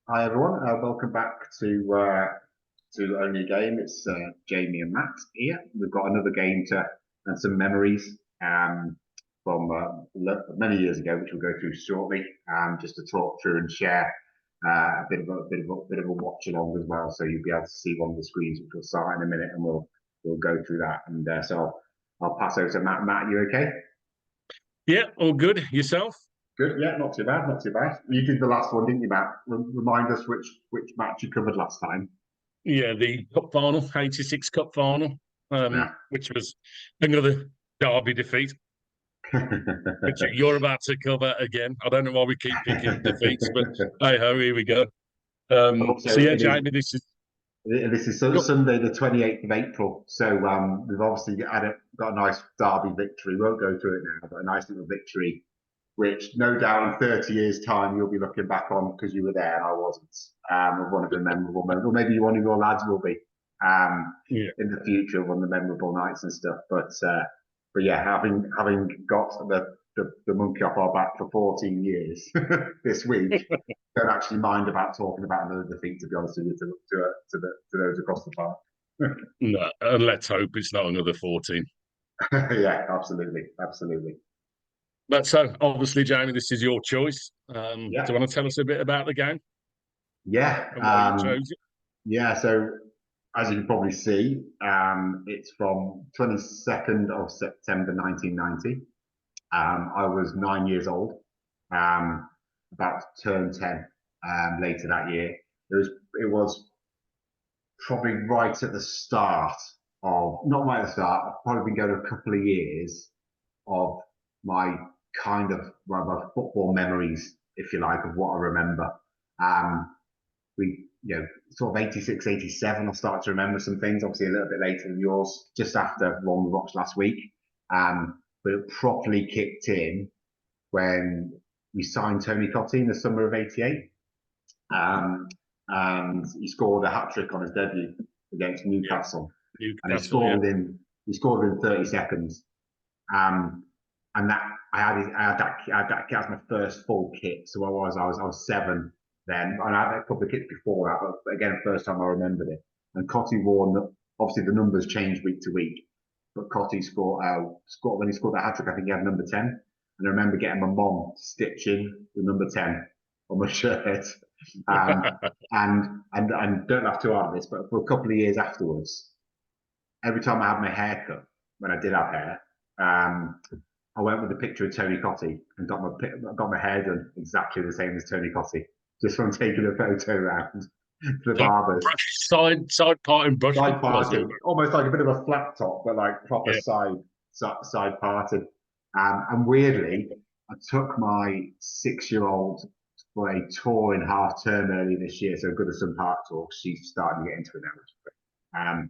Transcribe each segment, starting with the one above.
Hi everyone, welcome back to Only a Game. It's Jamie and Matt here. We've got another game to and some memories from many years ago, which we'll go through shortly, just to talk through and share a bit of a watch along as well. So you'll be able to see one of the screens, which will start in a minute, and we'll go through that. And so I'll pass over to Matt. Matt, you okay? Yeah, all good. Yourself? Good, yeah, not too bad, not too bad. You did the last one, didn't you, Matt? Remind us which match you covered last time. Yeah, the cup final, 86 cup final, Yeah. which was another derby defeat, which you're about to cover again. I don't know why we keep picking defeats, but hey ho, here we go. Also, So yeah, Jamie, this is Sunday, the 28th of April. So we've obviously got a nice derby victory. We won't go through it now, but a nice little victory, which no doubt in 30 years' time you'll be looking back on because you were there and I wasn't. Of one of the memorable moments, or maybe one of your lads will be yeah. in the future, one of the memorable nights and stuff. But yeah, having got the monkey off our back for 14 years this week, don't actually mind about talking about another defeat. To be honest with you, to those across the park. No, and let's hope it's not another 14. Yeah, absolutely, absolutely. But so obviously, Jamie, this is your choice. Do Yeah, you want to tell us a bit about the game yeah, and why you chose it? yeah. So as you can probably see, it's from 22nd of September 1990. I was 9 years old, about to turn 10 later that year. It was probably right at the start of, not right at the start, I've probably been going a couple of years of my my football memories, if you like, of what I remember. Sort of 86, 87, I started to remember some things, obviously a little bit later than yours, just after one we watched last week. But it properly kicked in when we signed Tony Cottee in the summer of '88. And he scored a hat trick on his debut against Newcastle. And Newcastle, yeah. He scored within 30 seconds. And that I had that kit as my first full kit. So I was 7 then, and I had a couple of kits before that, but again, first time I remembered it. And Cottee wore, obviously the numbers change week to week, but Cottee scored when he scored that hat trick. I think he had number 10, and I remember getting my mom stitching the number 10 on my shirt. And don't laugh too hard at this, but for a couple of years afterwards, every time I had my hair cut, when I did have hair, I went with a picture of Tony Cottee and got my hair done exactly the same as Tony Cottee, just from taking a photo around to the barbers. Side parting brush. Side parting, almost like a bit of a flat top, but like proper Yeah. side parting. And weirdly, I took my 6-year-old for a tour in half term early this year, so Goodison Park tour. She's starting to get into it now.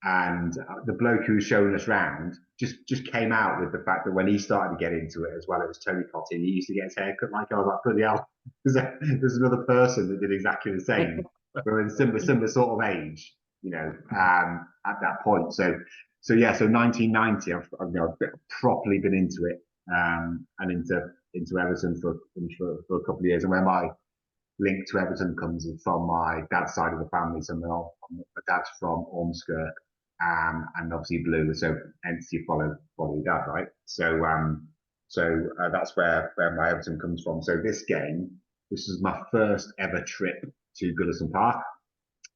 And the bloke who was showing us round just came out with the fact that when he started to get into it as well, it was Tony Cottee. He used to get his hair cut like, I was like, bloody hell, there's another person that did exactly the same. We're in similar sort of age, at that point. So yeah, so 1990, I've properly been into it, and into Everton for a couple of years. And where my link to Everton comes from my dad's side of the family. So my dad's from Ormskirk, and obviously Blue. So hence you follow your dad, right? So that's where my Everton comes from. So this is my first ever trip to Goodison Park,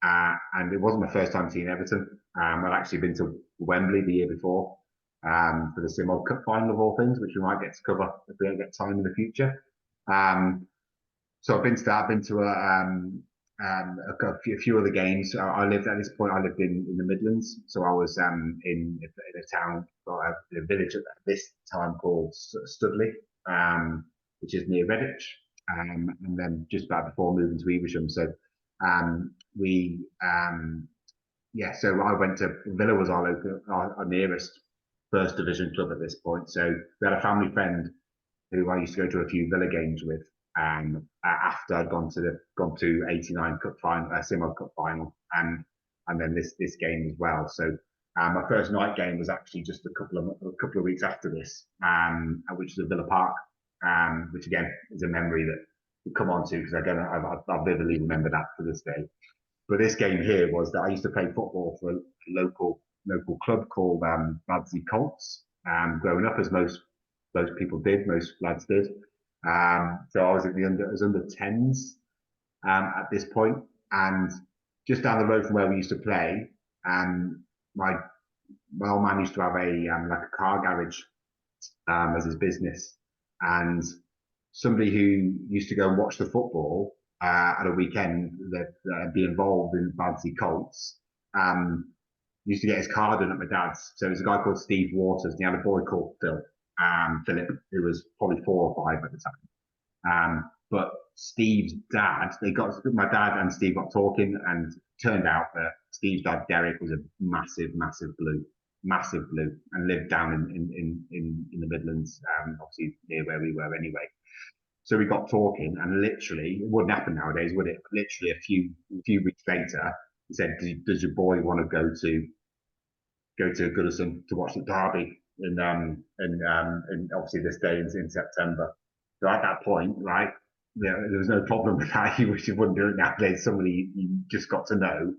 and it wasn't my first time seeing Everton. I'd actually been to Wembley the year before, for the Simod Cup final of all things, which we might get to cover if we don't get time in the future. So I've been to that. I've been to a few other games. I lived at this point. I lived in the Midlands, so I was in a town, a village at this time called Studley, which is near Redditch, and then just about before moving to Evesham. So we yeah. So I went to Villa was our nearest first division club at this point. So we had a family friend who I used to go to a few Villa games with, after I'd gone to '89 Cup final, Simod Cup final, and then this game as well. So my first night game was actually just a couple of weeks after this, which is at Villa Park, which again is a memory that come on to, because I vividly remember that to this day. But this game here was that I used to play football for a local club called Badsley Colts. Growing up, as most people did, most lads did. So I was under 10s at this point, and just down the road from where we used to play, my old man used to have like a car garage as his business, and somebody who used to go and watch the football at a weekend that be involved in Badsley Colts used to get his car done at my dad's. So it was a guy called Steve Waters, and he had a boy called Philip, who was probably 4 or 5 at the time. But Steve's dad, my dad and Steve got talking, and turned out that Steve's dad, Derek, was a massive blue, and lived down in the Midlands, obviously near where we were anyway. So we got talking, and literally, it wouldn't happen nowadays, would it? Literally a few weeks later, he said, "Does your boy want to go to Goodison to watch the derby?" And obviously this day in September. So at that point, right, there was no problem with that. You wish you wouldn't do it nowadays. Somebody you just got to know.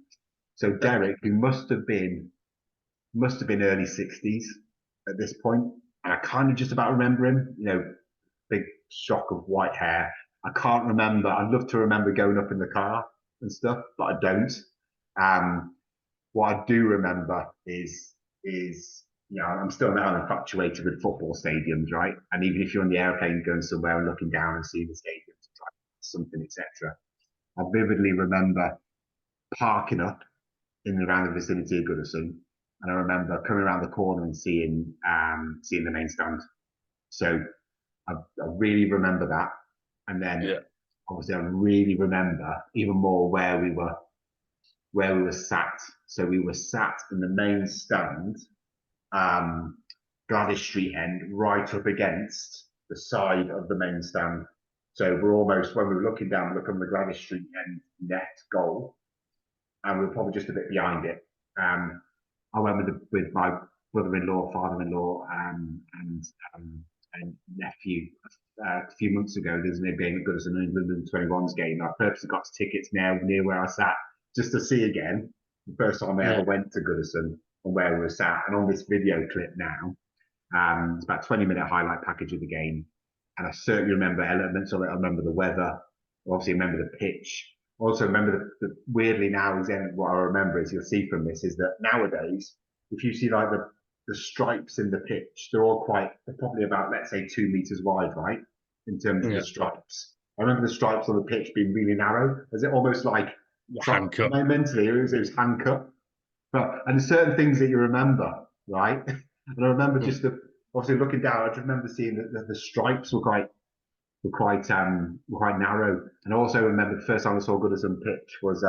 So Derek, who must have been early 60s at this point, and I kind of just about remember him. Big shock of white hair. I can't remember. I'd love to remember going up in the car and stuff, but I don't. What I do remember is I'm still now infatuated with football stadiums, right? And even if you're on the airplane going somewhere and looking down and seeing the stadiums, something, etc. I vividly remember parking up in and around the vicinity of Goodison, and I remember coming around the corner and seeing the main stand. So I really remember that, and then obviously I really remember even more where we were sat. So we were sat in the main stand, Gladys Street end, right up against the side of the main stand. So we're almost, when we were looking down, look on the Gladys Street end net goal, and we're probably just a bit behind it. I went with my brother-in-law, father-in-law, and nephew a few months ago. There's a game at Goodison, England 21's game. I purposely got tickets near where I sat just to see again the first time I ever went to Goodison and where we were sat. And on this video clip now, it's about a 20-minute highlight package of the game. And I certainly remember elements of it. I remember the weather. Obviously, remember the pitch. Also, remember weirdly now, what I remember is you'll see from this is that nowadays, if you see like the stripes in the pitch, they're probably about, let's say, 2 meters wide, right? In terms of the stripes. I remember the stripes on the pitch being really narrow. Is it almost like hand cut? Mentally, it was hand cut. And there's certain things that you remember, right? And I remember obviously looking down, I just remember seeing that the stripes were quite narrow. And I also remember the first time I saw Goodison pitch was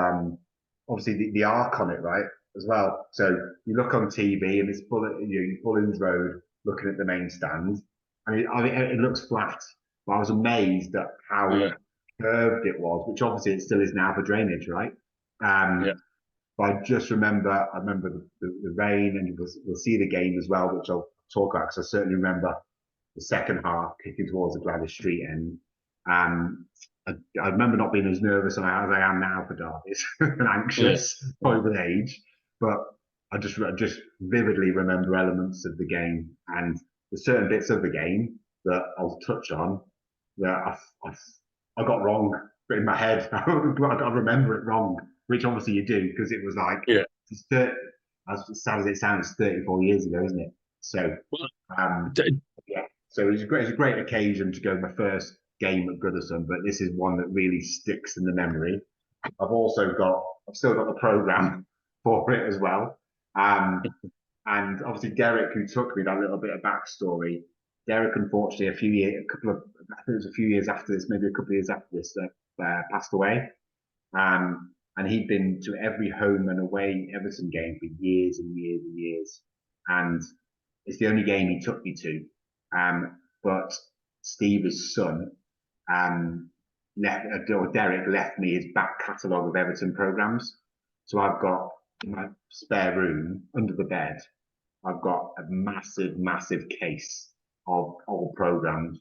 obviously the arc on it, right, as well. So you look on TV and it's Bullings Road, looking at the main stand, and it looks flat. But I was amazed at how curved it was, which obviously it still is now for drainage, right? But I just remember, the rain, and we'll see the game as well, which I'll talk about, because I certainly remember the second half kicking towards the Gladys Street end. I remember not being as nervous as I am now for derbies and anxious probably with age, but I just vividly remember elements of the game, and there's certain bits of the game that I'll touch on that I got wrong in my head. I remember it wrong, which obviously you do, because it was like, as sad as it sounds, 34 years ago, isn't it? So, so it was a great occasion to go my first game at Goodison, but this is one that really sticks in the memory. I've still got the programme for it as well. And obviously Derek, who took me, that little bit of backstory, Derek, unfortunately, I think it was a few years after this, maybe a couple of years after this, passed away. And he'd been to every home and away Everton game for years and years and years. And it's the only game he took me to. But Steve, his son, Derek left me his back catalogue of Everton programmes. So I've got, in my spare room under the bed, I've got a massive case of old programmes,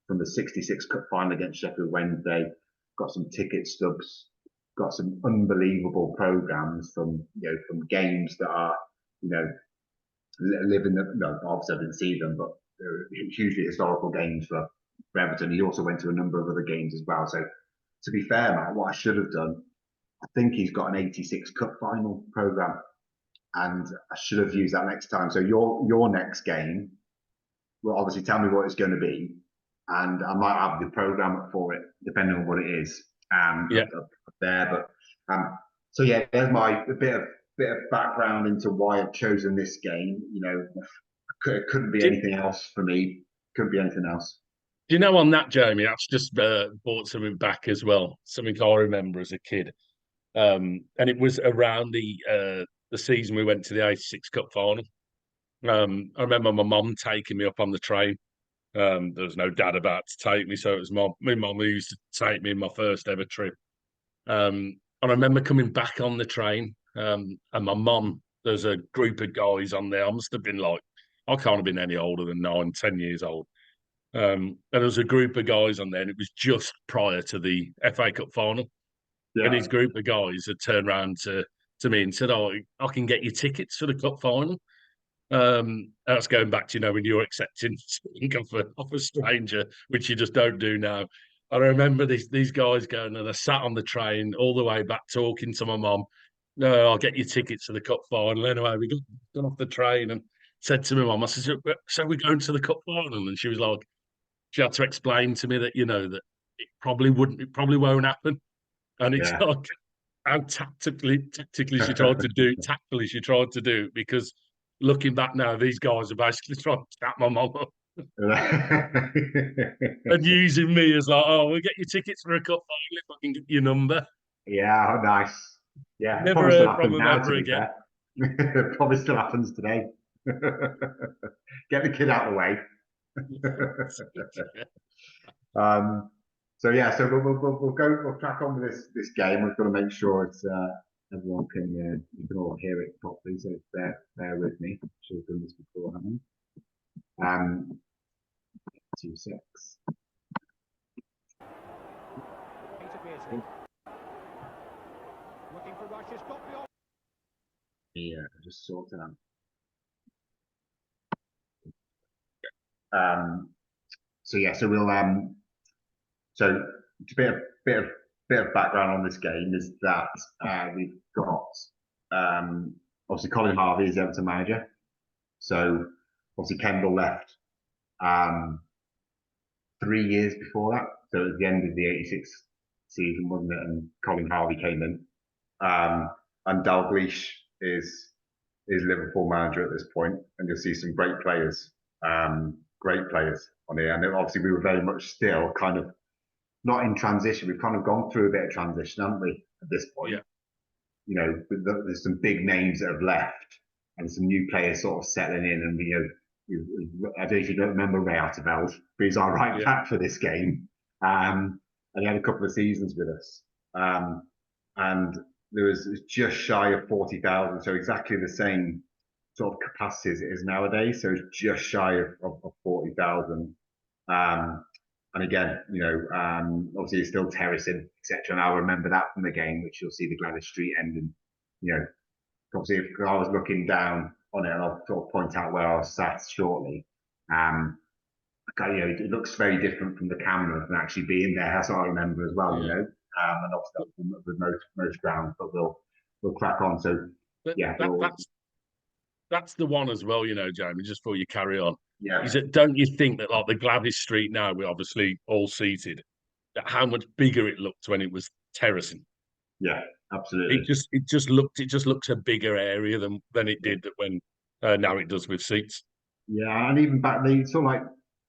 from the '66 Cup final against Sheffield Wednesday. Got some ticket stubs. Got some unbelievable programs from from games that are live in the. No, obviously I didn't see them, but they're hugely historical games for Everton. He also went to a number of other games as well. So to be fair, Matt, what I should have done, I think he's got an '86 Cup final program, and I should have used that next time. So your next game, well, obviously tell me what it's going to be, and I might have the program for it depending on what it is. Up there, but so yeah, there's my bit of background into why I've chosen this game. It couldn't be anything else for me. Couldn't be anything else. Do you know on that, Jamie? That's just brought something back as well. Something I remember as a kid, and it was around the season we went to the '86 Cup final. I remember my mum taking me up on the train. There was no dad about to take me, so it was my mum who used to take me in my first ever trip. And I remember coming back on the train, and my mum, there's a group of guys on there. I must have been like, I can't have been any older than 9, 10 years old. And there was a group of guys on there, and it was just prior to the FA Cup final. Yeah. And his group of guys had turned around to me and said, "Oh, I can get you tickets for the cup final." That's going back to when you're accepting off a stranger, which you just don't do now. I remember these guys going, and I sat on the train all the way back talking to my mum. No, I'll get you tickets for the cup final. Anyway, we got off the train and said to my mum, I said, "So we're going to the cup final?" And she was like, she had to explain to me that that it probably won't happen. And it's like how tactically she tried to do, tactfully she tried to do, because looking back now, these guys are basically trying to tap my mum up and using me as like, "Oh, we'll get you tickets for a cup final if I can get your number." Yeah, nice. Yeah, it Never probably still heard from happens them now, ever to be again. fair. It probably still happens today. Get the kid out of the way. So yeah, so we'll crack on with this game. We've got to make sure it's everyone you can all hear it properly. So bear with me. Should have done this before, haven't I? 2-6. Yeah, just sort it out. So yeah, so we'll so a bit of background on this game is that we've got obviously Colin Harvey is the Everton manager. So obviously Kendall left 3 years before that. So at the end of the '86 season, wasn't it? And Colin Harvey came in. And Dalglish is Liverpool manager at this point, and you'll see some great players on here. And obviously we were very much still kind of not in transition. We've kind of gone through a bit of transition, haven't we, at this point? Yeah. There's some big names that have left and some new players sort of settling in. And I don't know if you don't remember Ray Arteveld, but he's our right back for this game. And he had a couple of seasons with us. And there was just shy of 40,000, so exactly the same sort of capacity as it is nowadays. So it's just shy of 40,000. And again, obviously it's still terracing, etc. And I'll remember that from the game, which you'll see the Gladys Street ending. Obviously if I was looking down on it, and I'll sort of point out where I was sat shortly. It looks very different from the camera than actually being there. That's what I remember as well. And obviously with most grounds, but we'll crack on. So that's the one as well, Jamie, just before you carry on. Yeah. Is it, don't you think that like the Gladys Street now, we're obviously all seated, that how much bigger it looked when it was terracing? Yeah, absolutely. It just looks a bigger area than it did when now it does with seats. Yeah, and even back then, sort of like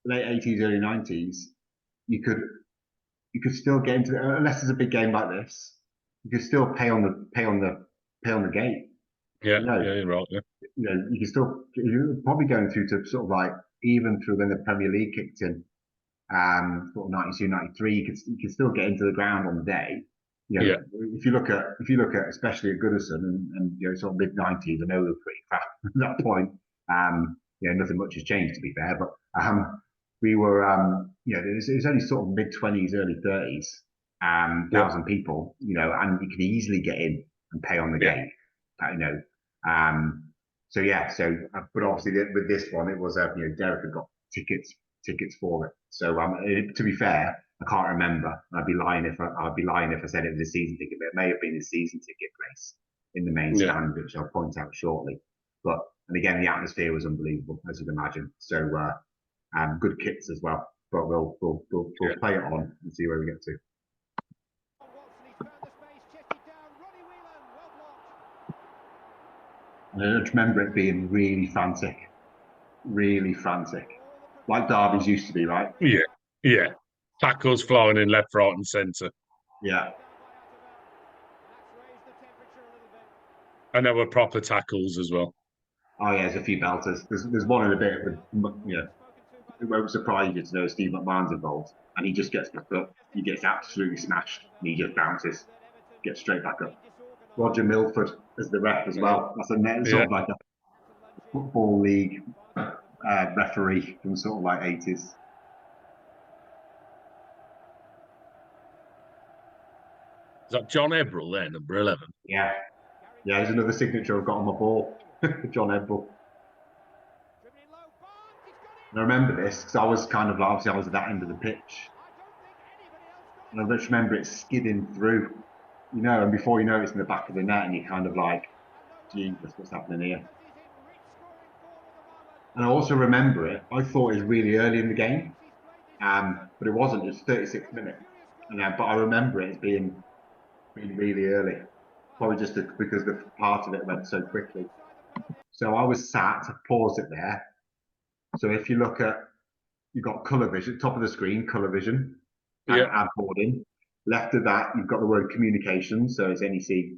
late '80s, early '90s, you could still get into unless there's a big game like this, you could still pay on the gate. Yeah, you're right. Yeah. You can still, you're probably going through to sort of like even through when the Premier League kicked in, sort of '92, '93, you could still get into the ground on the day. If you look at especially at Goodison and sort of mid '90s, I know we were pretty crap at that point. Nothing much has changed, to be fair, but we were it was only sort of mid-20s, early 30s, Yeah, 1,000 people, and you could easily get in and pay on the yeah, gate, you know. So yeah, but obviously with this one, it was Derek had got tickets for it. So to be fair, I can't remember. I'd be lying if I said it was a season ticket, but it may have been a season ticket place in the main yeah. stand, which I'll point out shortly. And again, the atmosphere was unbelievable, as you'd imagine. So good kits as well. But we'll play it on and see where we get to. And I just remember it being really frantic, like derbies used to be, right? Yeah, yeah. Tackles flying in left, right, and centre. Yeah. And there were proper tackles as well. Oh yeah, there's a few belters. There's one in a bit with it won't surprise you to know Steve McMahon's involved, and he just gets back up. He gets absolutely smashed, and he just bounces, gets straight back up. Roger Milford as the ref as well. That's sort of like a football league referee from sort of like 80s. Is that John Ebrell there, number 11? Yeah, there's another signature I've got on my ball, John Ebrell. And I remember this because I was kind of obviously I was at that end of the pitch, and I just remember it skidding through, and before you know it's in the back of the net, and you're kind of like, Jesus, what's happening here? And I also remember it. I thought it was really early in the game, but it wasn't. It was 36 minutes, but I remember it as being really early, probably just because the part of it went so quickly. So I was sat, paused it there. So if you look at, you've got colour vision, top of the screen, colour vision, ad boarding. Left of that, you've got the word communication. So it's NEC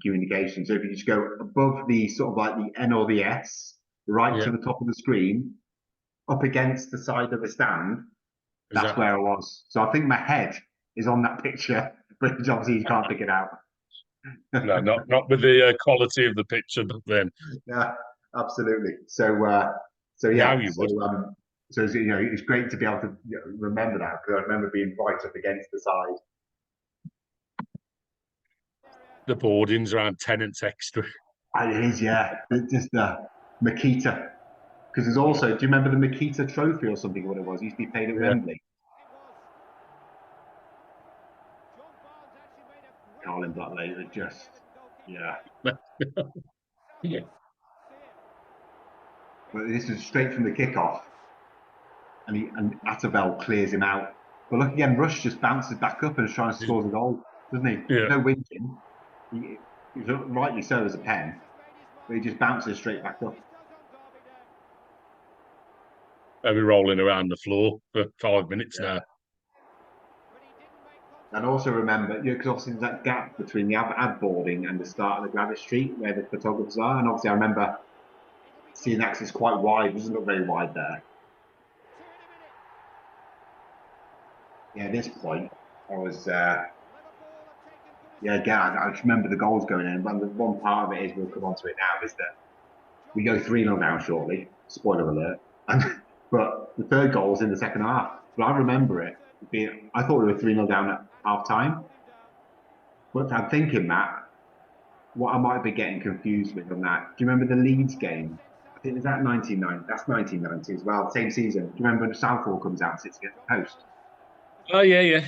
communication. So if you just go above the sort of like the N or the S, right to the top of the screen, up against the side of the stand, that's where I was. So I think my head is on that picture, but obviously you can't pick it out. No, not with the quality of the picture, but then. Yeah, absolutely. So yeah. Now you would. So it's great to be able to remember that, because I remember being right up against the side. The boarding's around 10 extra. It is, yeah. It's just Makita. Because there's also, do you remember the Makita Trophy or something? What it was? It used to be played at Wembley. Carlin Blackletter, just yeah. Yeah. But this is straight from the kickoff, and Attabel clears him out. But look again, Rush just bounces back up and tries to score the goal, doesn't he? Yeah. No whinging. He's rightly so as a pen, but he just bounces straight back up. They'll be rolling around the floor for 5 minutes now. And also remember, because obviously there's that gap between the ad boarding and the start of the Gladys Street where the photographers are. And obviously I remember seeing access quite wide. It doesn't look very wide there. Yeah, at this point, I was, again, I just remember the goals going in. But the one part of it is, we'll come on to it now, is that we go 3-0 down shortly. Spoiler alert. But the third goal was in the second half. But I remember it being, I thought we were 3-0 down at half time. But I'm thinking, Matt, what I might be getting confused with on that. Do you remember the Leeds game? I think was that 1990. That's 1990 as well. Same season. Do you remember when Southall comes out and sits against the post? Oh yeah.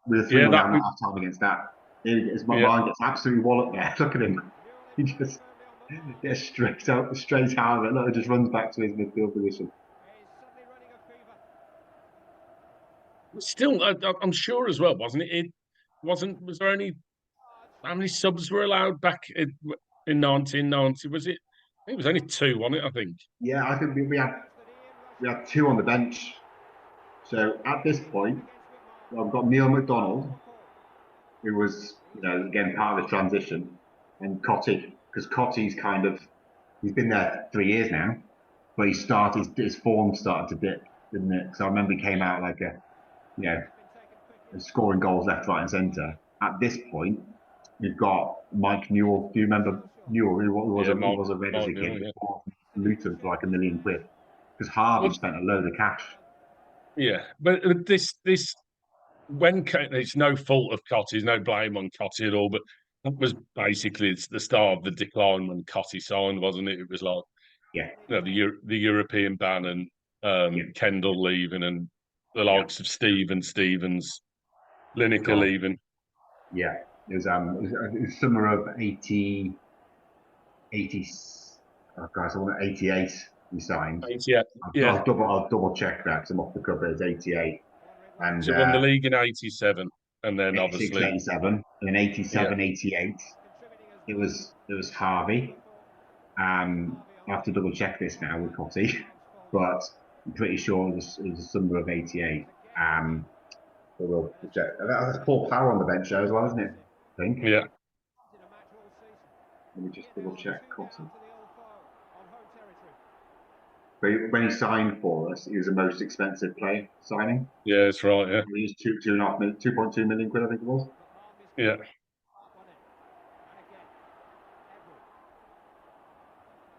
With a 3-0 down at half time against that. My mind gets absolutely walloped there. Look at him. He just gets straight out of it. Look, just runs back to his midfield position. Still, I'm sure as well, wasn't it? It wasn't. Was there any? How many subs were allowed back in 1990? Was it? I think it was only 2, wasn't it? I think. Yeah, I think we had 2 on the bench. So at this point, I've got Neil McDonald, who was, again, part of the transition, and Cotty, because Cotty's he's been there 3 years now, but his form started to dip, didn't it? So I remember he came out like scoring goals left, right, and centre. At this point, you've got Mike Newell. Do you remember Newell, who was a Rangers kid before Luton for like £1 million? Because Harvey spent a load of cash. Yeah, but this when it's no fault of Cotty's, no blame on Cotty at all, but that was basically it's the start of the decline when Cotty signed, wasn't it? It was like Yeah, the European ban and yeah, Kendall leaving and the yeah. likes of Stevens, Lineker God, leaving. yeah. It was summer of 80. Oh, guys, I want 88. We signed. Yeah, yeah. I'll double check that because I'm off the cover. It's 88 and So won the league in '87, and then 86, obviously, 87, and then yeah, 87, 88. It was Harvey. I have to double check this now with Cotty, but I'm pretty sure it was the summer of '88. So we'll check. That's Paul Power on the bench there as well, isn't it? I think. yeah, Let me just double check Cotton. But when he signed for us, he was the most expensive player signing. yeah. That's right. Yeah, He was 2.5 million, 2.2 million quid, I think it was. yeah.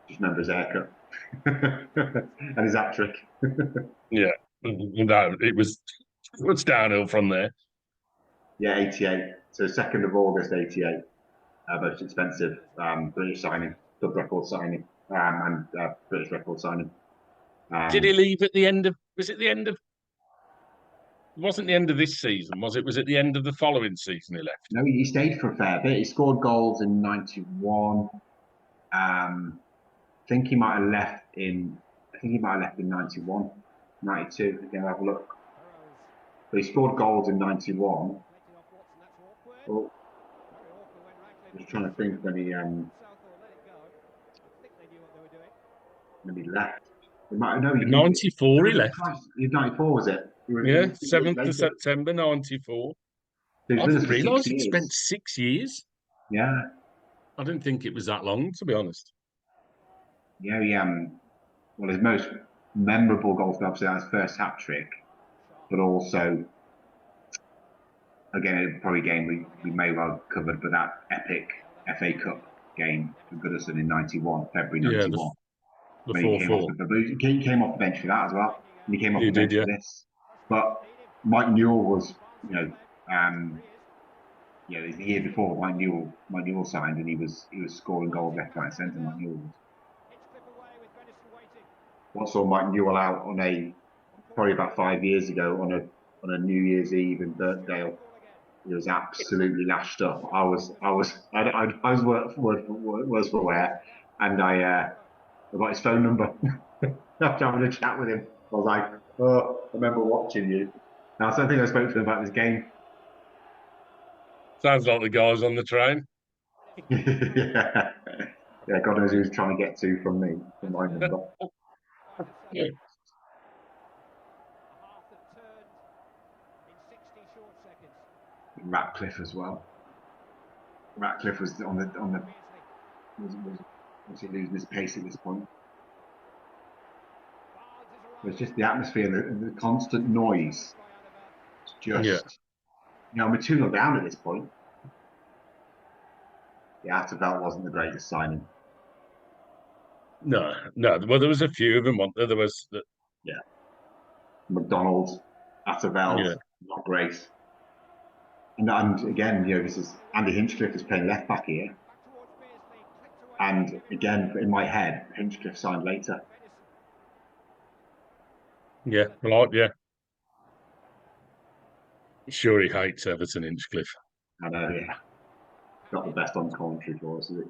Just remember his haircut and his hat trick. Yeah, no, it's downhill from there. Yeah, 88. So 2nd of August, 88. Most expensive British signing, club record signing, and British record signing. Did he leave at the end of? Was it the end of? It wasn't the end of this season, was it? Was it the end of the following season he left? No, he stayed for a fair bit. He scored goals in '91. I think he might have left in. I think he might have left in '91, '92. Again, have a look. But he scored goals in '91. Oh, I was trying to think when he left. He might no. '94 he left. He was '94, was it? Yeah, 7th of September '94. So I with us didn't for realise 6 he'd years. spent 6 years. Yeah, I didn't think it was that long, to be honest. yeah. Well, his most memorable goal for obviously that his first hat trick, but also again probably a game we may well have covered, but that epic FA Cup game for Goodison in '91, February Yeah, '91. the When he came off 4-4. he came off the bench for that as well. And he came off He the did, bench yeah. for this. But Mike Newell was, the year before Mike Newell signed, and he was scoring goals left, right, and centre. Mike Newell was. What saw Mike Newell out on probably about 5 years ago on a New Year's Eve in Birkdale. He was absolutely lashed up. I was worse for wear, and I got his phone number after having a chat with him. I was like, oh, I remember watching you. Now, so I think I spoke to him about this game. Sounds like the guys on the train. Yeah. Yeah, God knows who he's trying to get to from me, from my number. Yeah. Ratcliffe as well. Ratcliffe was was he losing his pace at this point? It's just the atmosphere, the constant noise. It's just, we're 2-0 down at this point. The Atterveld wasn't the greatest signing. No. Well, there was a few of them, wasn't there? There was McDonald, Atterveld, not great. And again, this is Andy Hinchcliffe is playing left back here. And again, in my head, Hinchcliffe signed later. Yeah, right, yeah. Sure, he hates Everton, Hinchcliffe. I know, yeah. Not the best on commentary for us, is it?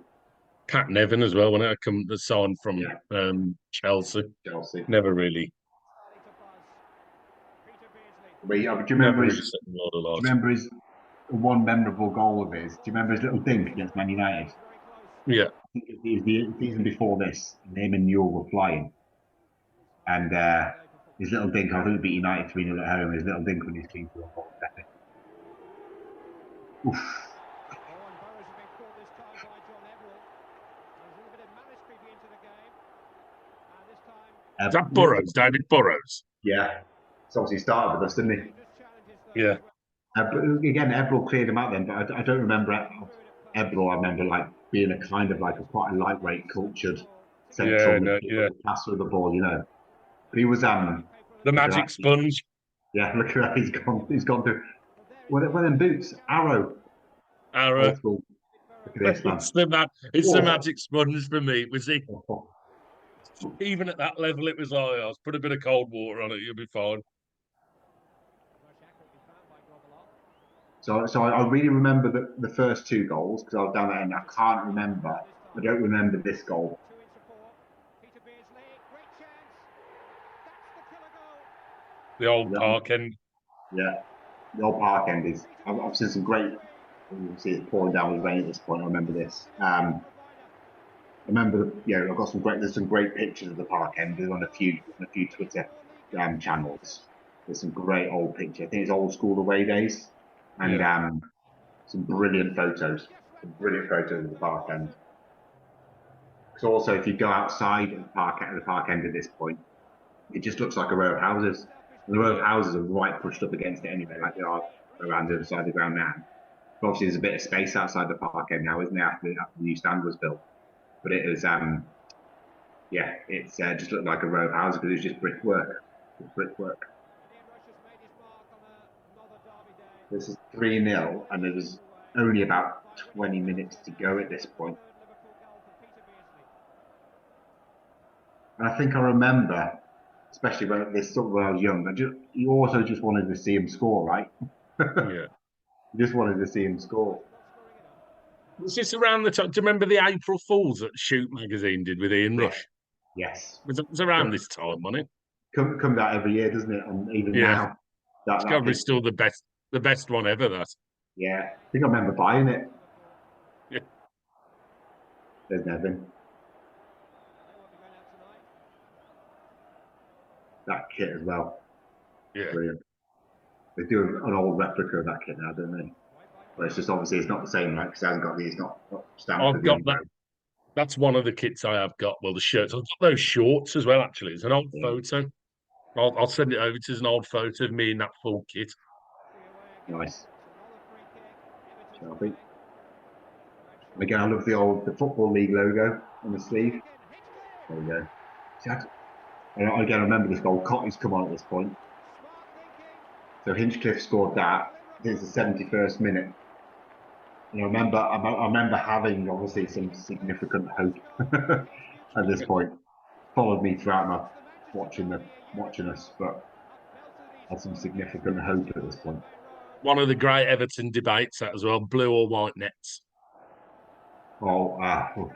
Pat Nevin as well, when it come the sign from Chelsea. Never really. Do you remember his one memorable goal of his? Do you remember his little dink against Man United? Yeah. I think it was the season before this, him and Newell were flying. And his little dink, I think we beat United 3-0 at home, his little dink when he's clean for a goal. Oof. Is that Burrows, David Burrows? Yeah. So obviously he started with us, didn't he? Yeah. But again, Ebrel cleared him out then, but I don't remember Ebrel. I remember being a kind of quite a lightweight, cultured central passer of the ball, But he was the magic sponge. Yeah, look at that. He's gone through. Well, then boots, arrow, Arrow. old school. Look at this, man. It's the Oh. magic sponge for me. Was he Oh. even at that level? It was like, oh, put a bit of cold water on it, you'll be fine. So I really remember the first two goals because I was down there and I can't remember. I don't remember this goal. The old Yeah, park end. yeah. The old park end is. I've seen some great. You can see it's pouring down with rain at this point. I remember this. I remember, I've got some great. There's some great pictures of the park end. There's on a few Twitter channels. There's some great old pictures. I think it's old school away days, and Yeah. some brilliant photos. Some brilliant photos of the park end. Because also, if you go outside of the park end at this point, it just looks like a row of houses. And the row of Yeah. houses are right pushed up against it anyway, like they are around the other side of the ground now. But obviously, there's a bit of space outside the park end now, isn't there? After the new stand was built, but it was it's just looked like a row of houses because it was just brickwork. Brickwork. This is 3-0, and there was only about 20 minutes to go at this point. And I think I remember, especially when I was young, you also just wanted to see him score, right? Yeah. You just wanted to see him score. Was this around the time? Do you remember the April Fools that Shoot magazine did with Ian Yeah. Rush? Yes. It was around this time, wasn't it? Comes out every year, doesn't it? And even Yeah. now, that It's that probably picture. still the best one ever. That. Yeah, I think I remember buying it. Yeah. There's Nevin. That kit as well. Yeah. Brilliant. They do an old replica of that kit now, don't they? But it's just obviously it's not the same, right? Because it hasn't got it's not stamped I've with the got that. emblem. That's one of the kits I have got. Well, the shirts. I've got those shorts as well. Actually, it's an old Yeah, photo. I'll send it over to as an old photo of me in that full kit. nice. Sharpie. And again, I love the Football League logo on the sleeve. There we go. See, and again, I remember this goal. Cotty's come on at this point. So Hinchcliffe scored that. I think it's the 71st minute. And I remember having obviously some significant hope at this point. Followed me throughout my watching us, but had some significant hope at this point. One of the great Everton debates that as well: blue or white nets. Oh, I'm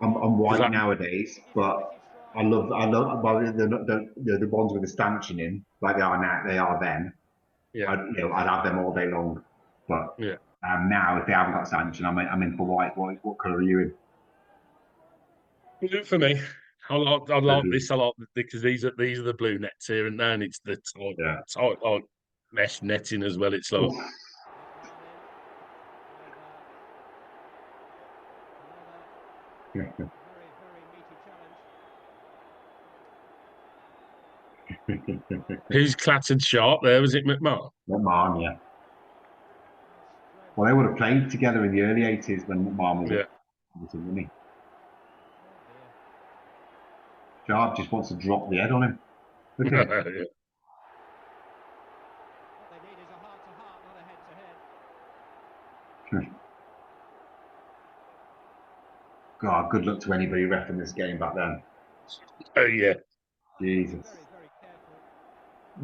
Because white that, nowadays, but well, the ones with the stanchion in, like they are now, they are then. yeah, I'd have them all day long. But yeah. now, if they haven't got stanchion, I'm in for white. What colour are you in? Blue for me. I like Blue. this a lot because these are the blue nets here, and then it's the Yeah. tight like mesh netting as well. It's like Oof. who's clattered sharp there? Was it McMahon? McMahon, yeah. Well, they would have played together in the early '80s when McMahon was Yeah. wasn't he? Sharp just wants to drop the head on him. Look at it. Yeah. God, good luck to anybody reffing this game back then. Oh yeah. Jesus.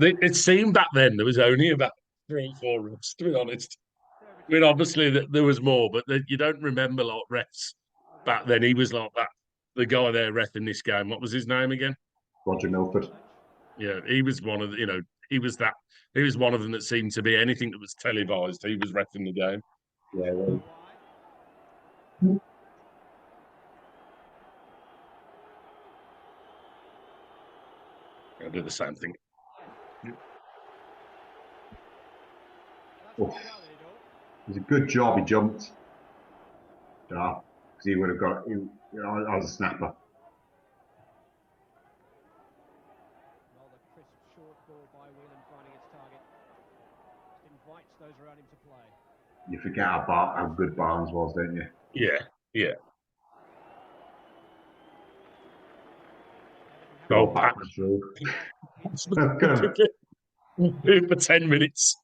It seemed back then there was only about 3 or 4 refs, to be honest. I mean, obviously there was more, but you don't remember a lot of refs back then. He was like that. The guy there refing this game. What was his name again? Roger Milford. Yeah, he was one of the. He was that. He was one of them that seemed to be anything that was televised. He was refing the game. Yeah, well, I'll do the same thing. oof. It was a good job he jumped. Yeah, because he would have got. I was a snapper. You forget how good Barnes was, don't you? Yeah, yeah. Go Oh, back Pat. through. For 10 minutes.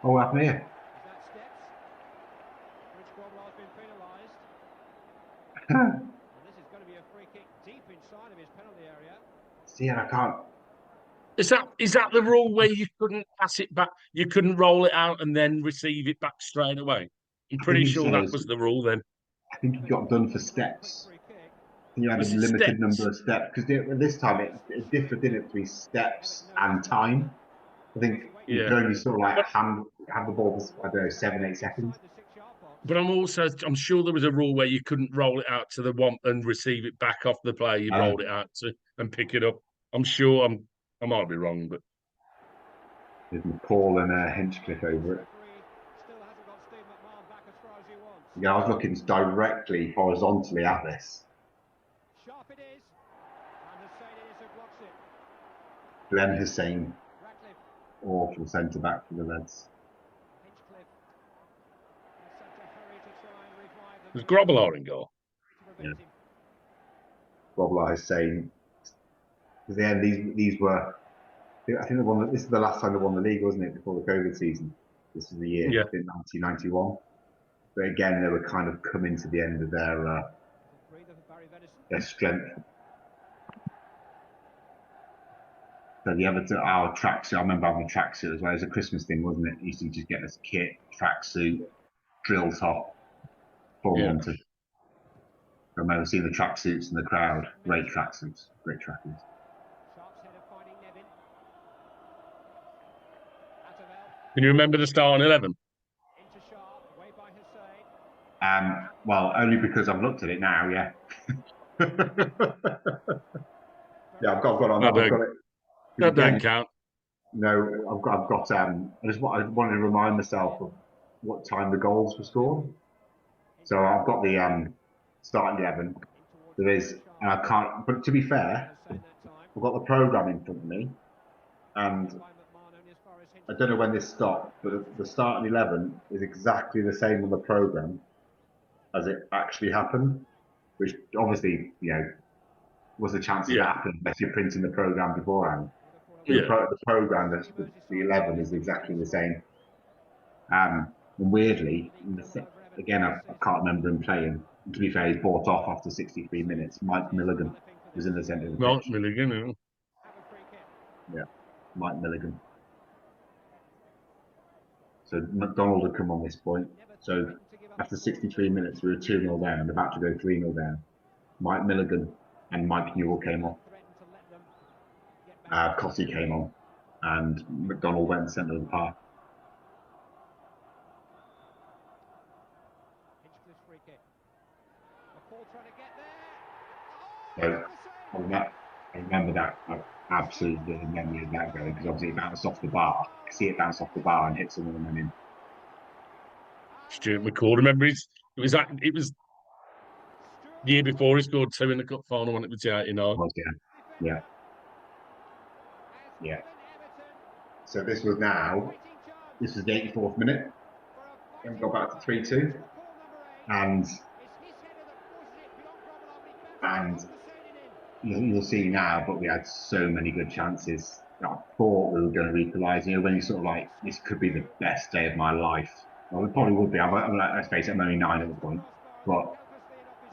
Oh, what happened here? See, I can't. Is that the rule where you couldn't pass it back? You couldn't roll it out and then receive it back straight away? I'm I pretty think he sure that says. was the rule then. I think he got done for steps. You had a Was it limited steps? number of steps because this time it differed, didn't it, between steps and time. I think you could Yeah. only sort of like But have the ball for, I don't know, 7-8 seconds. I'm sure there was a rule where you couldn't roll it out to the one and receive it back off the player you rolled it out to and pick it up. I'm sure I might be wrong, but With Paul and Hinchcliffe over it. Yeah, I was looking directly horizontally at this. Glenn Hussein, awful centre back for the Reds. was Grobbelaar in goal. Yeah. Robert Hussein. Because then these were. I think this is the last time they won the league, wasn't it? Before the COVID season. This is the year, Yeah. in 1991. But again, they were kind of coming to the end of their strength. So the Everton, our tracksuit, I remember having a tracksuit as well. It was a Christmas thing, wasn't it? You used to just get this kit, tracksuit, drill top, full monty. I remember seeing the tracksuits in the crowd. Great tracksuits, great tracksuits. Can you remember the starting 11? Well, only because I've looked at it now, yeah. Yeah, I've got it. That Again, don't count. no, I've got. I wanted to remind myself of what time the goals were scored. So I've got the starting 11. There is, and I can't. But to be fair, I've got the program in front of me, and I don't know when this stopped, but the starting 11 is exactly the same on the program as it actually happened, which obviously, was the chances that happened unless you're printing the program beforehand. So the program, the 11 is exactly the same. And weirdly, again, I can't remember him playing. To be fair, he's bought off after 63 minutes. Mike Milligan was in the centre of the pitch. Milligan. Yeah, Mike Milligan. So McDonald had come on this point. So after 63 minutes, we were 2-0 down, about to go 3-0 down. Mike Milligan and Mike Newell came on. Cotty came on, and McDonald went centre of the park. So I remember that. I absolutely remember that going because obviously it bounced off the bar. I see it bounce off the bar and hit someone and went in. Stuart McCall. Remember, it was the year before he scored 2 in the cup final when it was 89. Yeah. So this was the 84th minute. And we got back to 3-2. And you'll see now, but we had so many good chances. I thought we were going to equalise. When you sort of like, this could be the best day of my life. Well, it probably would be. Let's face it, I'm only 9 at the point. But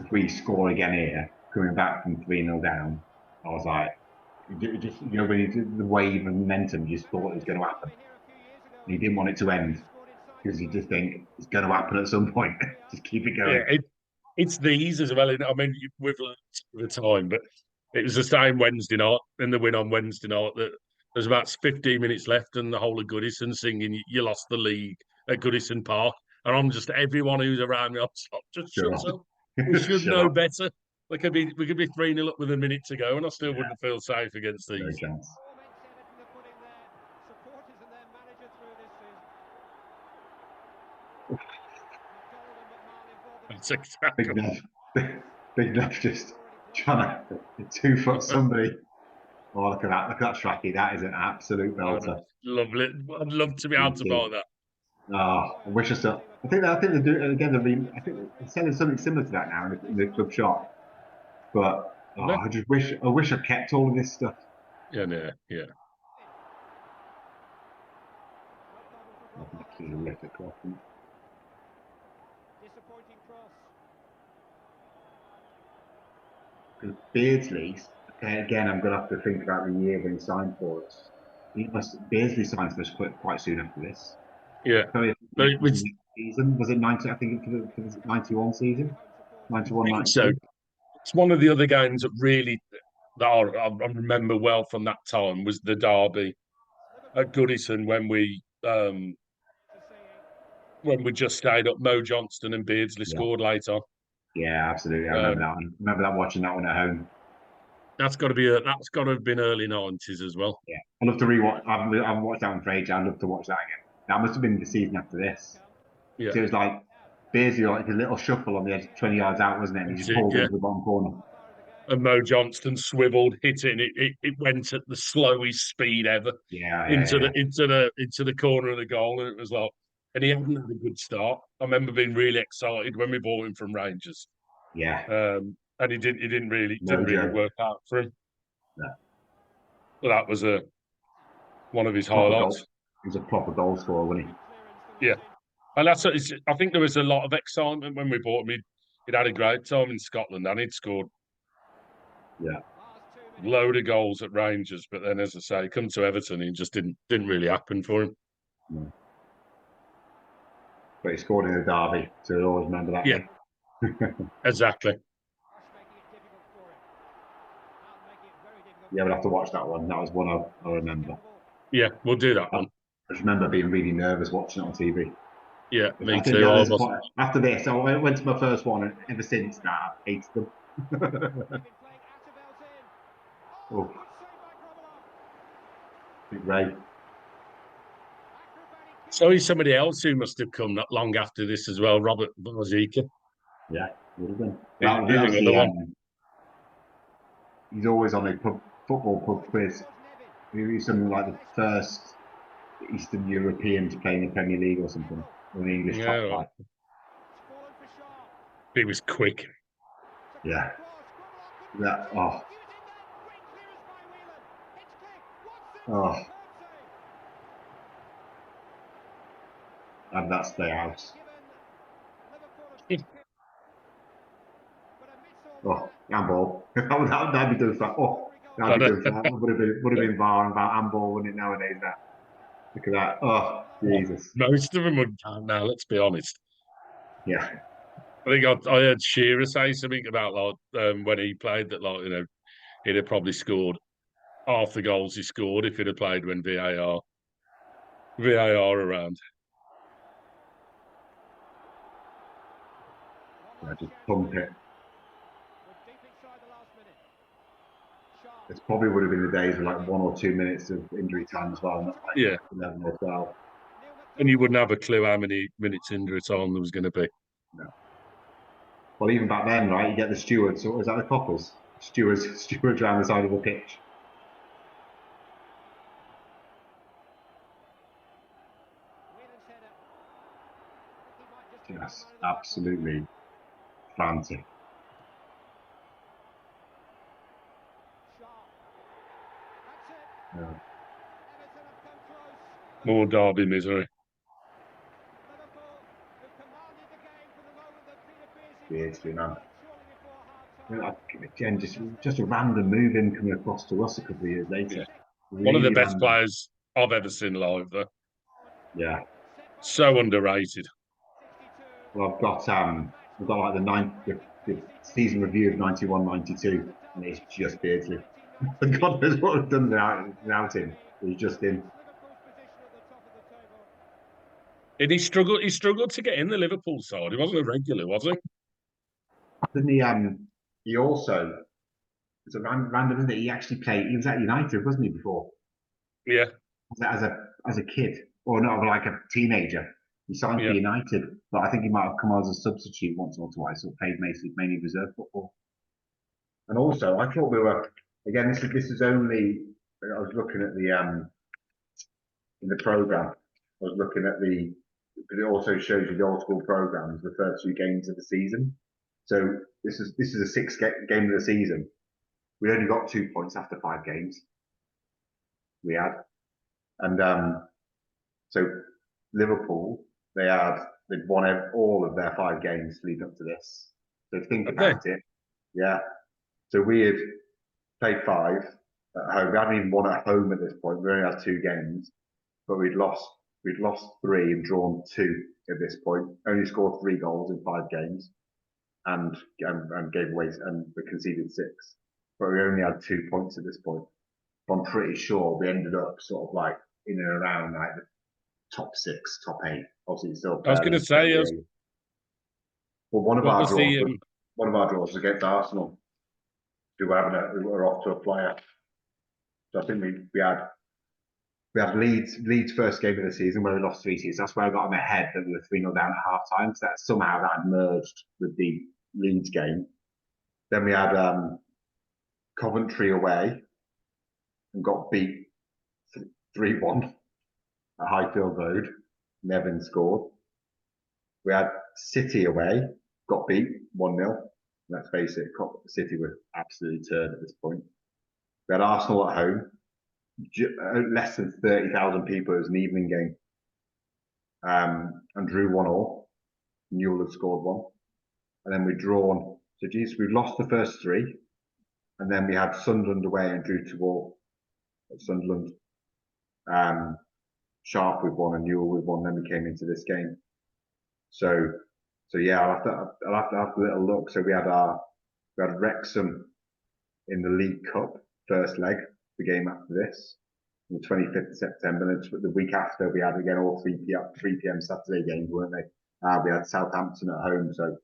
if we score again here, coming back from 3-0 down, I was like, just when you did the wave of momentum, you just thought it was going to happen. And you didn't want it to end because you just think it's going to happen at some point. Just keep it going. Yeah, it's these as well. I mean, with the time, but it was the same Wednesday night and the win on Wednesday night that there's about 15 minutes left and the whole of Goodison singing you lost the league at Goodison Park. And I'm just, everyone who's around me, I'm just shut up. We should know better. We could be 3-0 up with a minute to go and I still wouldn't feel safe against these. No chance. That's exactly. Big Nev just trying to 2-foot somebody. Oh, look at that. Look at that Shraki. That is an absolute belter. Lovely. I'd love to be able to buy that. Oh, I wish I still. I think they do it again. I think they're selling something similar to that now in the club shop. But Oh, I wish I kept all of this stuff. Yeah, yeah, yeah. Horrific, Beardsley, okay, again, I'm going to have to think about the year when he signed for us. Beardsley signed for us quite soon after this. Yeah. So it But it was was, next season. Was it 90? I think for the 91 season, 91, so 92. it's one of the other games that really that I remember well from that time was the derby at Goodison when we just stayed up. Mo Johnston and Beardsley Yeah, scored late on. yeah, absolutely. I remember Um, that one. I remember that watching that one at home. that's got to have been early 90s as well. Yeah, I love to rewatch. I've watched that one for ages. I'd love to watch that again. That must have been the season after this. Yeah, So it was like Beardsley, like a little shuffle on the edge, 20 yards out, wasn't it? And he that's just it. pulled it Yeah, into the bottom corner. and Mo Johnston swiveled, hit it, and it went at the slowest speed ever Yeah, yeah, into yeah, the corner of the goal, and it was like, and he hadn't had a good start. I remember being really excited when we bought him from Rangers, yeah. and he didn't No really joke. work out for him. No. But that was one of his Proper goal. highlights. He was a proper goal scorer, wasn't he? Yeah, and I think there was a lot of excitement when we bought him. He'd had a great time in Scotland, and he'd scored Yeah. load of goals at Rangers, but then, as I say, come to Everton, he just didn't really happen for him. No. But he scored in the derby, so you'll always remember that Yeah, game. exactly. Yeah, we'll have to watch that one. That was one I remember. Yeah, we'll do that I one. just remember being really nervous watching it on TV. Yeah, I me think too. that I there's a was. point after this. I went to my first one, and ever since that, I've hated them. Oh, big Ray. So he's somebody else who must have come not long after this as well, Robert Bozica. Yeah, would have been. He's That was another the. one. He's always on a football pub quiz. He was something like the first Eastern European to play in the Premier League or something, or the English top Yeah, five. he was quick. Yeah. That. Oh. Oh. And that's their house. Oh, handball. That'd be done for. Oh, that'd be done for. That would have been VAR and about handball, wouldn't it, nowadays? That. Look at that. Oh, Jesus. Most of them would now. Let's be honest. Yeah. I think I heard Shearer say something about like when he played that he'd have probably scored half the goals he scored if he'd have played when VAR around. Yeah, just pump it. It probably would have been the days with like 1 or 2 minutes of injury time as well, not like Yeah, 11 or 12. and you wouldn't have a clue how many minutes injury time there was going to be. No. Well, even back then, right, you get the stewards, or is that the coppers? Stewards around the side of the pitch. Yes, absolutely frantic. Yeah. More derby misery. Seriously, man. Again, just a random move in coming across to us a couple of years Yeah. later. One of the Really best random. players I've ever seen live, though. Yeah. So underrated. Well, we've got like the season review of 91-92, and it's just Beardsley. God knows what we've done without him. He's just in. And he struggled to get in the Liverpool side. He wasn't a regular, was he? Didn't he also, it's a random, isn't it? He actually played, he was at United, wasn't he, before? Yeah, As a kid, or not, like a teenager. He signed for yeah. United, but I think he might have come on as a substitute once or twice, or played mainly reserve football. And also, I thought we were, again, this is only, I was looking at in the program, I was looking at but it also shows you the old school programs, the first 2 games of the season. So this is a 6th game of the season. we only got 2 points after 5 games. We had, and so Liverpool, they'd won all of their 5 games leading up to this. So think about it, yeah. So we had played 5 at home. We hadn't even won at home at this point. We only had 2 games, but we'd lost 3 and drawn 2 at this point. Only scored 3 goals in 5 games, and gave away and we conceded 6. But we only had 2 points at this point. I'm pretty sure we ended up sort of like in and around like the top 6, top 8. Obviously, still. I was going to say, well, one of our draws was against Arsenal, who were off to a flyer. So I think we had Leeds first game of the season where we lost 3-2. So that's where I got in my head that we were 3-0 down at half time. So that somehow that merged with the Leeds game. Then we had Coventry away and got beat 3-1 at Highfield Road. Nevin scored. We had City away, got beat 1-0. Let's face it, City were absolutely turned at this point. We had Arsenal at home, less than 30,000 people. It was an evening game, and drew 1-1. Newell had scored 1, and then we'd drawn. So, we lost the first 3, and then we had Sunderland away and drew 2-2 at Sunderland. Sharp with 1 and Newell with 1. Then we came into this game. So yeah, I'll have to have a little look. So we had Wrexham in the League Cup first leg, the game after this, on the 25th of September. And the week after, we had again all 3 p.m. Saturday games, weren't they? We had Southampton at home. So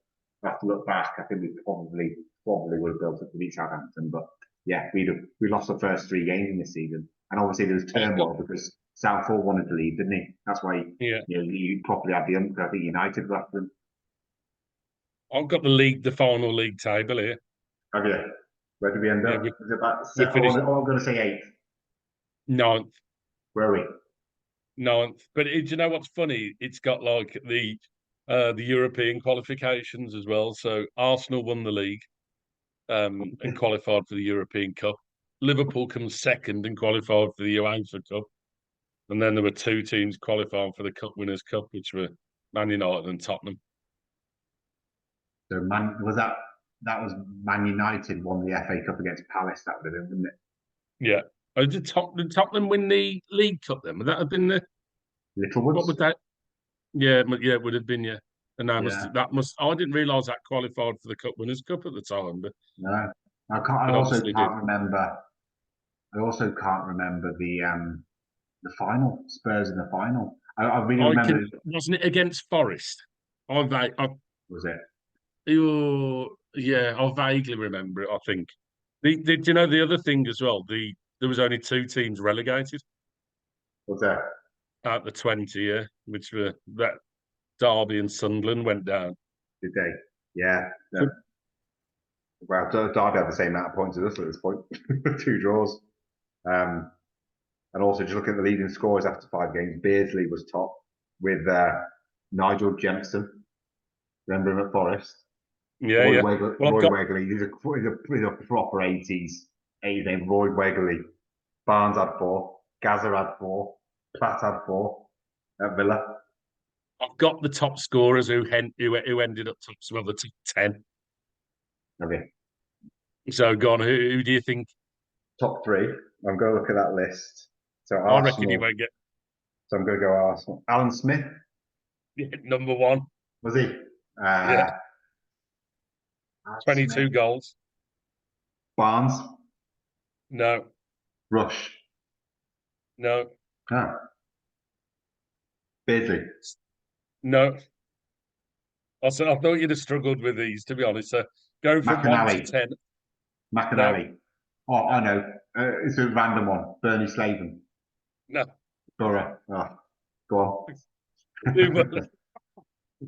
I have to look back. I think we probably would have built up to beat Southampton, but yeah, we lost the first 3 games in this season, and obviously there was turmoil because Southall wanted to leave, didn't he? That's why you probably had the I think United got them. I've got the final league table here. Have you? Where did we end up? Was it about 7th? I'm going to say 8th. 9th. Where are we? 9th. But do you know what's funny? It's got like the European qualifications as well. So Arsenal won the league and qualified for the European Cup. Liverpool comes second and qualified for the UEFA Cup. And then there were 2 teams qualifying for the Cup Winners' Cup, which were Man United and Tottenham. So that was Man United won the FA Cup against Palace, that would have been, wouldn't it? Yeah. Oh, did Tottenham win the League Cup then? Would that have been the Littlewoods? What would that? Yeah, it would have been, yeah. And I didn't realise that qualified for the Cup Winners' Cup at the time. But no, I also can't remember the final, Spurs in the final. I really remember. Wasn't it against Forest? Was it? Yeah, I vaguely remember it. I think. Do you know the other thing as well? There was only 2 teams relegated. What's that? At the 20, yeah, which were that Derby and Sunderland went down. Did they? Yeah. No. Well, Derby had the same amount of points as us at this point. 2 draws. And also, just looking at the leading scores after 5 games, Beardsley was top with Nigel Jempson. Remember him at Forest? Yeah, Roy Wegley. He's a proper 80s name. Roy Wegley. Barnes had 4. Gazza had 4. Platt had 4 at Villa. I've got the top scorers who ended up top of the top 10. Have you? So, go on. Who do you think? Top 3. I'm going to look at that list. So I reckon he won't get. So I'm going to go Arsenal. Alan Smith. Yeah, number 1. Was he? Yeah. 22 Smith. goals. Barnes. No. Rush. No. Oh. Beardsley. No. I thought you'd have struggled with these, to be honest. So go from 1 to 10. McAnally. No. Oh, I know. It's a random one. Bernie Slaven. No. Borough. Oh, go on.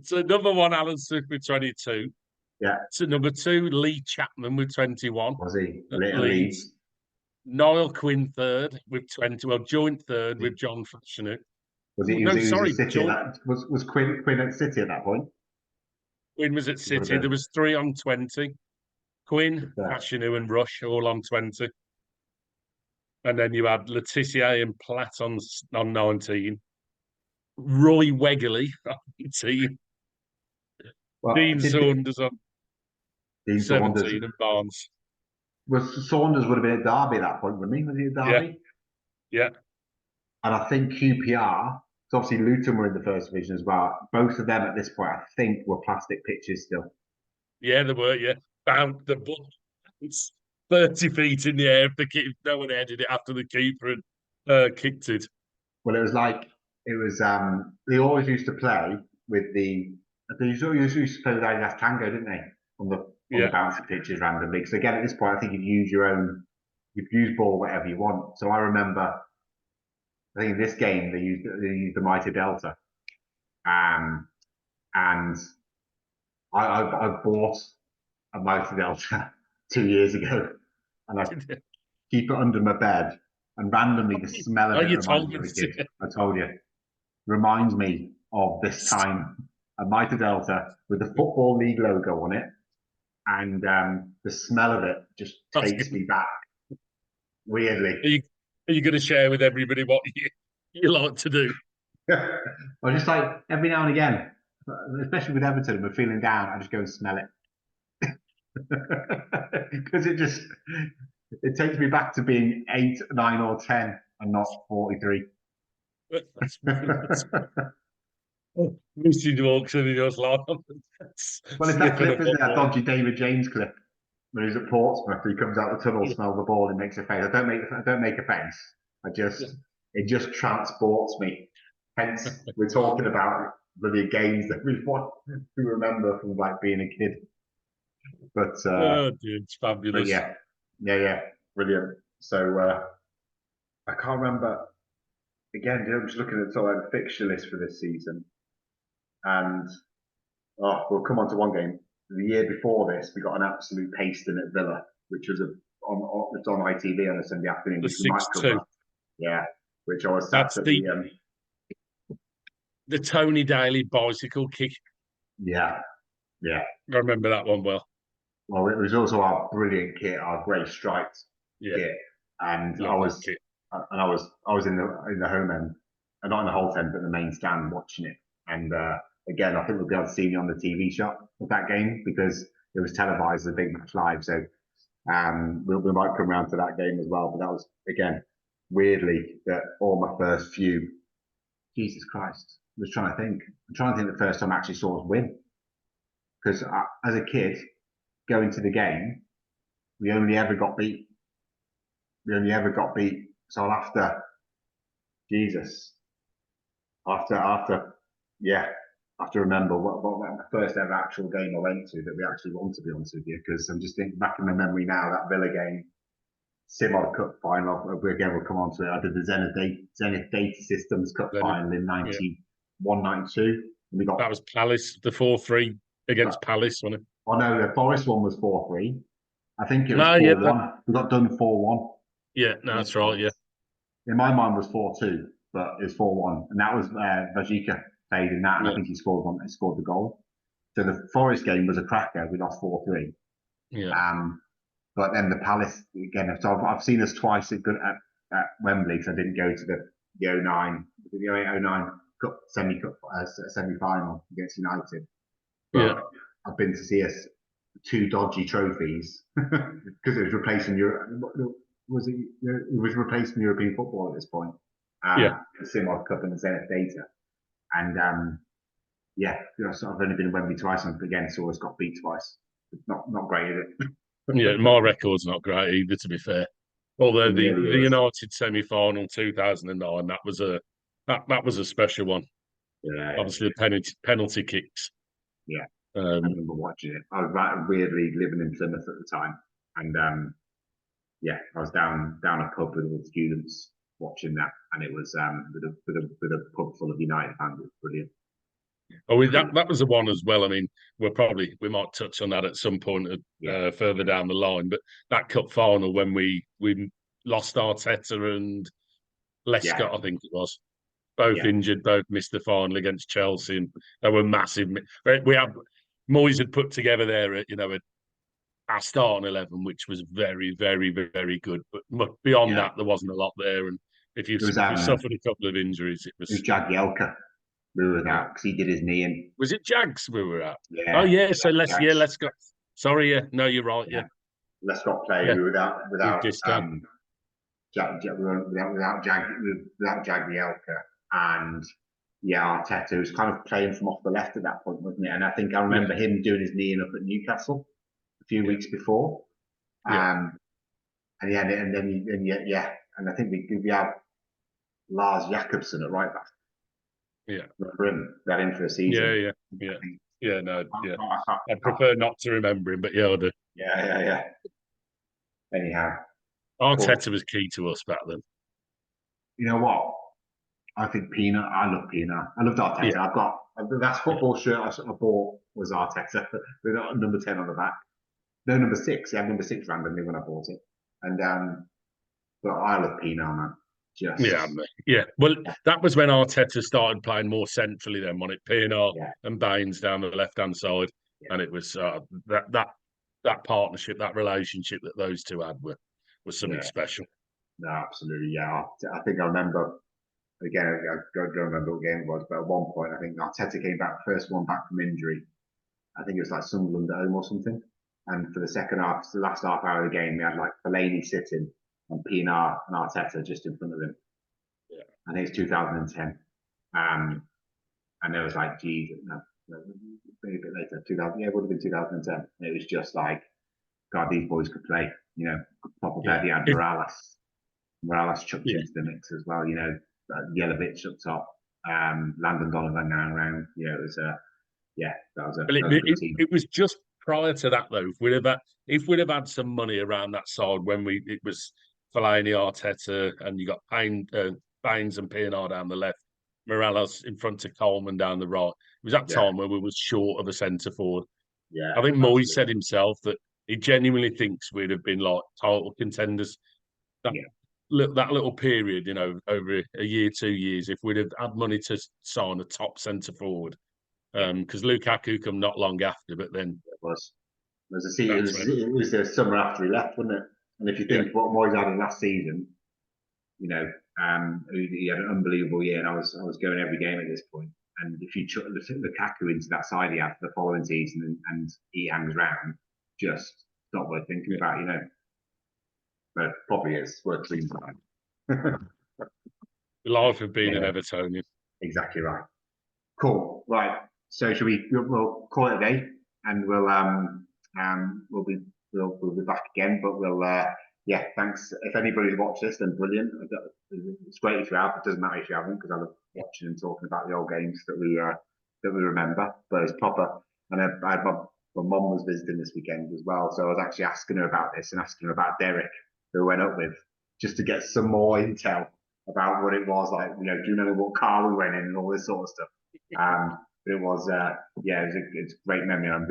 So number 1, Alan Smith with 22. Yeah. So number 2, Lee Chapman with 21. Was he? Leeds. Niall Quinn 3rd with 20. Well, joint 3rd with John Fashanu. Was he? Was Quinn at City at that point? Quinn was at City. There was 3 on 20. Quinn, Fashanu and Rush all on 20. And then you had Letitia and Platt on 19. Roy Wegley on 18. Well, Dean Saunders on 17 and Barnes. Saunders would have been at Derby at that point, wouldn't he? Was he at Derby? Yeah. And I think QPR, so obviously Luton were in the first division as well. Both of them at this point, I think, were plastic pitches still. Yeah, they were, yeah. Bound the ball. It's 30 feet in the air if no one headed it after the keeper and kicked it. Well, it was they always used to play with they used to play with Adidas Tango, didn't they? On the bouncy pitches randomly. So again, at this point, I think you could use ball whatever you want. So I remember, I think in this game they used the Mitre Delta, and I bought a Mitre Delta 2 years ago, and I keep it under my bed, and randomly the smell of it reminds me of a kid. I told you, reminds me of this time, a Mitre Delta with the Football League logo on it, and the smell of it just takes me back. Weirdly, are you going to share with everybody what you like to do? I just like every now and again, especially with Everton, if we're feeling down, I just go and smell it because it takes me back to being 8, 9, or 10, and not 43. Missy walks in and goes like, well, it's that clip, isn't it? That dodgy David James clip when he's at Portsmouth. He comes out the tunnel, smells the ball, and makes a face. I don't make a face. It just transports me. Hence, we're talking about the games that we remember from like being a kid. But oh, dude, it's fabulous. Yeah, brilliant. So I can't remember. Again, I'm just looking at sort of the fixture list for this season, and we'll come on to one game. The year before this, we got an absolute pasting at Villa, which was it's on ITV on a Sunday afternoon. The 6-2. Yeah, which I was sat at the Tony Daly bicycle kick. Yeah. I remember that one well. Well, it was also our brilliant kit, our grey striped kit, and I was in the home end, and not in the whole end, but the main stand watching it. And again, I think we'll be able to see me on the TV shot of that game because it was televised as a big match live. So we might come around to that game as well. But that was again weirdly that all my first few. Jesus Christ, I was trying to think. I'm trying to think the first time I actually saw us win because as a kid going to the game, we only ever got beat. So I'll have to, Jesus, I'll have to remember what the first ever actual game I went to that we actually won, to be honest with you, because I'm just thinking back in my memory now, that Villa game, Simod Cup final, again, we'll come on to it. I did the Zenith Data Systems Cup final in 91, 92. And that was Palace, the 4-3 against Palace, wasn't it? Oh no, the Forest one was 4-3. I think it was 4-1. We got done 4-1. Yeah, no, that's right, yeah. In my mind was 4-2, but it was 4-1. And that was Vajika played in that, and I think he scored the goal. So the Forest game was a cracker. We lost 4-3. Yeah. But then the Palace, again, so I've seen us twice at Wembley, because I didn't go to the 09 Cup semi-final against United. But I've been to see us 2 dodgy trophies because it was replacing it was replacing European football at this point. The Simod Cup and the Zenith Data. And so I've only been to Wembley twice, and again, so always got beat twice. It's not great, is it? Yeah, my record's not great either, to be fair. Although the United semi-final 2009, that was a special one. Yeah, obviously the penalty kicks. Yeah, I remember watching it. I was weirdly living in Plymouth at the time, and I was down a pub with all the students watching that, and it was with a pub full of United fans. It was brilliant. Oh, that was the one as well. I mean, we might touch on that at some point further down the line. But that cup final when we lost Arteta and Lescott, I think it was, both injured, both missed the final against Chelsea, and they were massive. We had Moyes had put together there, our starting 11, which was very, very, very good. But beyond Yeah. that, there wasn't a lot there. And if you It was suffered a couple of injuries, it it was was Jagielka we were without because he did his knee in. was it Jags we were at? Oh Yeah, yeah, so Jags. let's go. Sorry, yeah, no, you're right. Yeah, Yeah, let's not play. yeah, We were with without Disco. We were without Jagielka, and yeah, Arteta was kind of playing from off the left at that point, wasn't it? And I think I remember him doing his knee in up at Newcastle a few weeks before. Yeah. And yeah, and then and I think we have Lars Jakobsen at right back. Yeah. Remember him? We had him for a Yeah, season. yeah, yeah, yeah. No, yeah. I I'd prefer not to remember him, but yeah, I do. Yeah. Anyhow, cool. Arteta was key to us back then. You know what? I think Pina. I love Pina. I loved Arteta. Yeah. I've got the last football shirt I bought was Arteta with number 10 on the back. No, number 6. Yeah, number 6 randomly when I bought it. And but I love Pina, man. Just Yeah. Well, that was when Arteta started playing more centrally. Then, on it, Pienaar yeah, and Baines down the left-hand side, yeah. and it was that partnership, that relationship that those two had was something special. No, absolutely. Yeah, I think I remember. Again, I don't remember what game it was, but at one point, I think Arteta came back, first one back from injury. I think it was like Sunderland at home or something. And for the second half, the last half hour of the game, we had like Fellaini sitting and Pienaar and Arteta just in front of him. Yeah. I think it's 2010. And there was like, geez, no, maybe a bit later, 2000. Yeah, it would have been 2010. And it was just like, God, these boys could play. You know, proper bad. He had Morales chucked into the mix as well. You know, Yelovich up top, Landon Donovan now around. You know, it was that was a good team. It was just prior to that though. If we'd have had some money around that side when it was Fellaini, Arteta, and you got Baines and Pienaar down the left, Morales in front of Coleman down the right. It was that time where we were short of a centre forward. Yeah, I think Moyes said himself that he genuinely thinks we'd have been like title contenders. That little period, you know, over a year, 2 years, if we'd have had money to sign a top centre forward, because Lukaku come not long after, but then it was the summer after he left, wasn't it? And if you think what Moyes had in last season, you know, he had an unbelievable year, and I was going every game at this point. And if you chuck Lukaku into that side he had for the following season, and he hangs around, just not worth thinking about, you know. But probably is worth dreaming about. The life of being an Evertonian. Exactly right. Cool. Right. So we'll call it a day, and we'll be back again. But thanks. If anybody's watched this, then brilliant. It's great if you have. It doesn't matter if you haven't, because I love watching and talking about the old games that we remember. But it's proper. And I had my mum was visiting this weekend as well, so I was actually asking her about this and asking her about Derek, who I went up with, just to get some more intel about what it was like. You know, do you know what car we went in and all this sort of stuff. But it was it's a great memory. I'm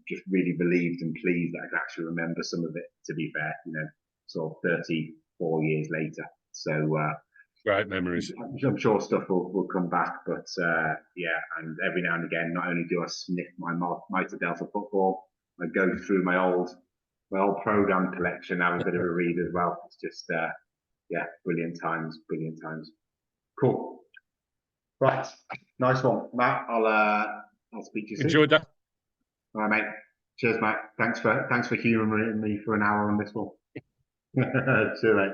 just really relieved and pleased that I can actually remember some of it, to be fair, you know, sort of 34 years later. So great memories. I'm sure stuff will come back, but and every now and again, not only do I sniff my Mitre Delta football, I go through my old program collection, have a bit of a read as well. It's just brilliant times. Cool. Right, nice one, Matt. I'll speak to you soon. Enjoyed that. All right, mate. Cheers, Matt. Thanks for humouring me for an hour on this one. See you, mate.